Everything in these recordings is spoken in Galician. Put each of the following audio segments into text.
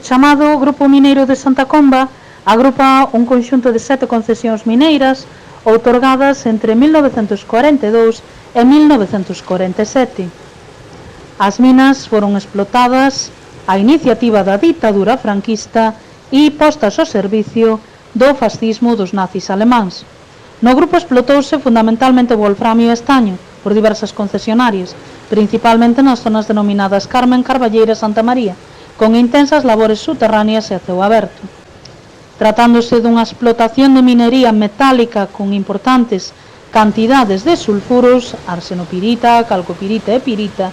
chamado Grupo Mineiro de Santa Comba agrupa un conxunto de 7 concesións mineiras outorgadas entre 1942 e 1947. As minas foron explotadas a iniciativa da ditadura franquista e postas ao servicio do fascismo dos nazis alemáns. No grupo explotouse fundamentalmente wolframio e estaño por diversas concesionarias, principalmente nas zonas denominadas Carmen, Carballeira e Santa María, con intensas labores subterráneas e a ceo aberto. Tratándose dunha explotación de minería metálica con importantes cantidades de sulfuros, arsenopirita, calcopirita e pirita,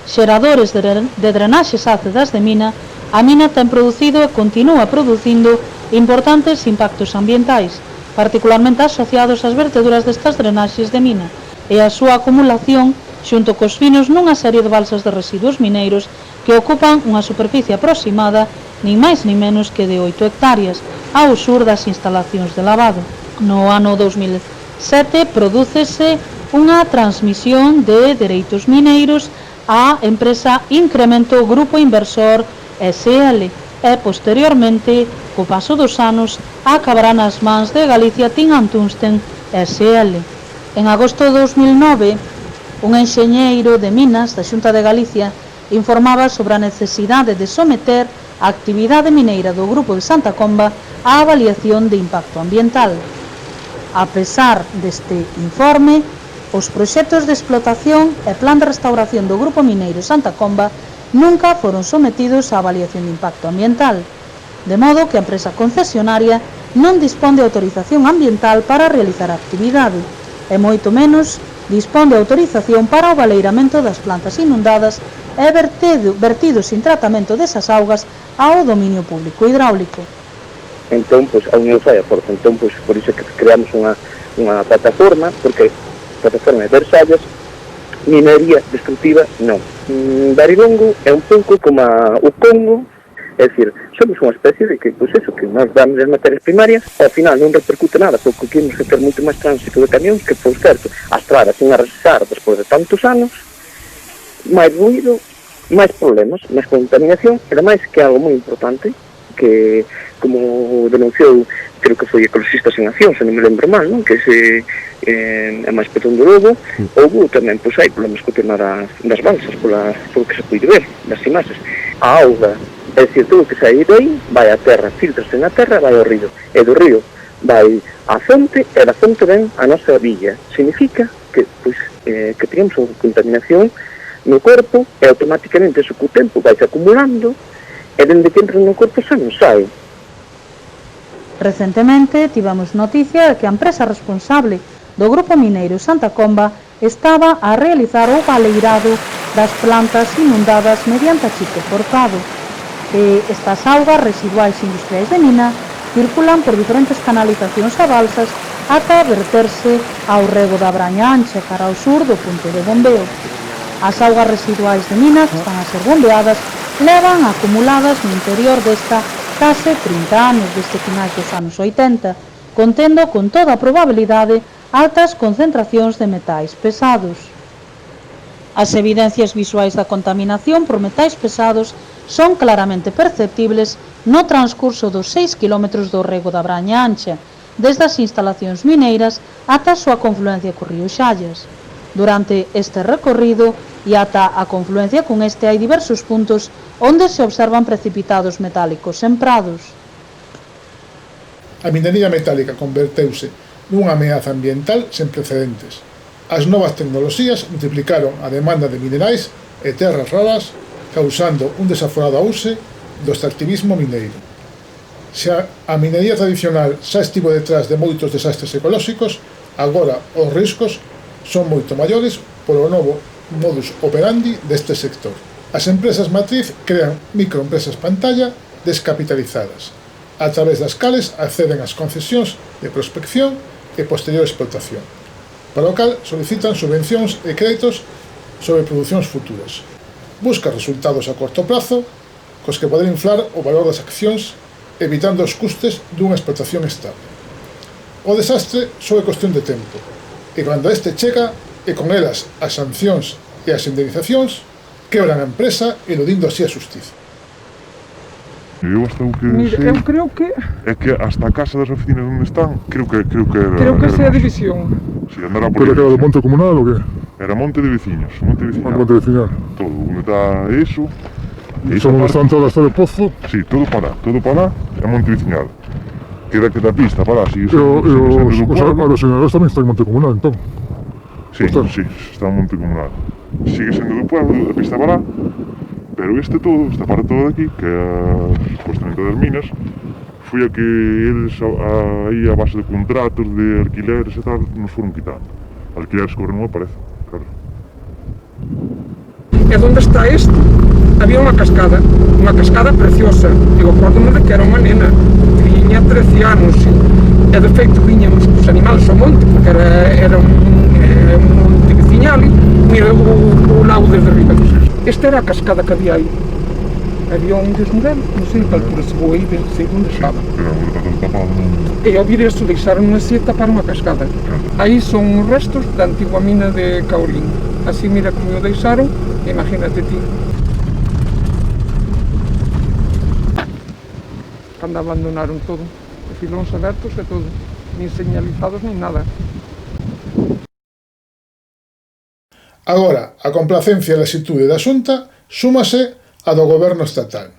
xeradores de drenaxes ácidas de mina, a mina ten producido e continúa producindo importantes impactos ambientais, particularmente asociados ás verteduras destas drenaxes de mina e a súa acumulación xunto cos finos nunha serie de balsas de residuos mineiros que ocupan unha superficie aproximada nin máis nin menos que de 8 hectáreas ao sur das instalacións de lavado. No ano 2007 prodúcese unha transmisión de dereitos mineiros á empresa Incremento Grupo Inversor SL e posteriormente, co paso dos anos, acabará nas mans de Galicia Tin and Tungsten SL. En agosto de 2009, un enxeñeiro de minas da Xunta de Galicia informaba sobre a necesidade de someter a actividade mineira do Grupo de Santa Comba á avaliación de impacto ambiental. A pesar deste informe, os proxectos de explotación e plan de restauración do Grupo Mineiro Santa Comba nunca foron sometidos á avaliación de impacto ambiental, de modo que a empresa concesionaria non dispón de autorización ambiental para realizar a actividade, e moito menos dispón de autorización para o baleiramento das plantas inundadas e vertido sin tratamento desas augas ao dominio público hidráulico. Entón, a Unión Europea, por iso que creamos unha plataforma, porque a plataforma de Versalles, minería destructiva, non. Barilongo é un pouco como o Congo, é dicir, somos unha especie de que, que nós damos as materias primarias, ao final non repercute nada, porque queremos que ter moito máis tránsito de camións, que, por certo, a estrada sin arrasar despois de tantos anos, máis ruído, máis problemas, máis contaminación, e ademais que é algo moi importante, que, como denunciou, creo que foi Ecologistas en Acción, se non me lembro mal, non? Que é máis petón do lobo, houve tamén, hai problemas co tema das balsas, polo que se pode ver, das imaxes. A auga, é dicir, todo o que sai de aí, vai á terra, filtrase na terra, vai ao río, e do río vai á fonte, e da fonte ven a nosa villa. Significa que temos unha contaminación no corpo, e automáticamente eso co tempo vai se acumulando, e dende que entra no corpo xa non sai. Recentemente tivemos noticia de que a empresa responsable do Grupo Mineiro Santa Comba estaba a realizar o baleirado das plantas inundadas mediante achique forzado. Estas augas residuais industriais de mina circulan por diferentes canalizacións a balsas ata verterse ao rego da Braña Ancha cara ao sur do punto de bombeo. As augas residuais de mina que están a ser bombeadas levan acumuladas no interior desta case 30 anos desde finais dos anos 80, contendo con toda a probabilidade altas concentracións de metais pesados. As evidencias visuais da contaminación por metais pesados son claramente perceptibles no transcurso dos 6 km do rego da Braña Ancha, desde as instalacións mineiras ata a súa confluencia co río Xallas. Durante este recorrido e ata a confluencia con este hai diversos puntos onde se observan precipitados metálicos en prados. A minería metálica converteuse nunha ameaza ambiental sen precedentes. As novas tecnoloxías multiplicaron a demanda de minerais e terras raras, causando un desaforado auxe do extractivismo mineiro. Se a minería tradicional xa estivo detrás de moitos desastres ecolóxicos, agora os riscos son moito maiores polo novo modus operandi deste sector. As empresas matriz crean microempresas pantalla descapitalizadas, a través das cales acceden ás concesións de prospección e posterior explotación, para o cal solicitan subvencións e créditos sobre producións futuras. Busca resultados a corto prazo, cos que poder inflar o valor das accións, evitando os custes dunha explotación estable. O desastre só é cuestión de tempo, e cando este chega, e con elas as sancións e as indemnizacións, quebran a empresa eludindo así a xustiza. Eu hasta o que Mira, sei eu creo que é que hasta a casa das oficinas onde están, creo que era... creo que era esa é a nosa. división. Sí, andará por Pero aí. que era do Sí. monte comunal ou que? Era monte de veciños, monte de veciñal. Monte veciñal. Todo, onde está eso. E esa Son onde parte- están todas as de Pozo. Sí, todo para lá é monte veciñal. Queda que da pista para lá, sigue E sendo do os pueblo. arosinadores tamén están en monte comunal, entón. Sí, sí, está en monte comunal. Sigue sendo do pueblo, da pista para lá. Pero esta parte toda de aquí, que é supostamente das minas, foi a que eles aí a base de contratos, de alquileres e tal, nos foron quitando. Alquileres que non aparece, claro. E onde está este, había unha cascada preciosa. Eu acordo-me de que era unha nena, tiña 13 anos, e de feito viñamos os animales ao monte, porque era un monte veciñal, mira o lago desde arriba. Esta era a cascada que había aí. Había un desnivel, non sei que altura se vou aí, sei onde estaba. Pero agora está todo tapado, non? E ao vir isto deixaron unha seta para unha cascada. Aí son os restos da antigua mina de Caurín. Así mira como o deixaron, imagínate ti. Cando abandonaron todo, os filóns abertos e todo, nin señalizados nin nada. Agora, a complacencia e a lasitude da Xunta súmase a do Goberno estatal.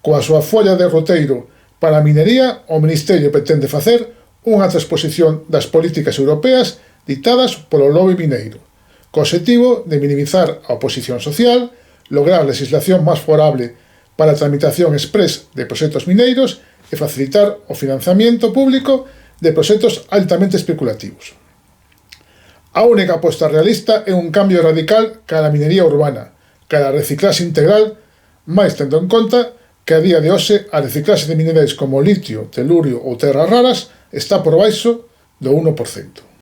Coa súa folla de roteiro para a minería, o Ministerio pretende facer unha transposición das políticas europeas ditadas polo lobby mineiro, co obxectivo de minimizar a oposición social, lograr legislación máis favorable para a tramitación exprés de proxectos mineiros e facilitar o financiamento público de proxectos altamente especulativos. A única aposta realista é un cambio radical cara a minería urbana, cara a reciclaxe integral, máis tendo en conta que a día de hoxe a reciclaxe de minerais como litio, telurio ou terras raras está por baixo do 1%.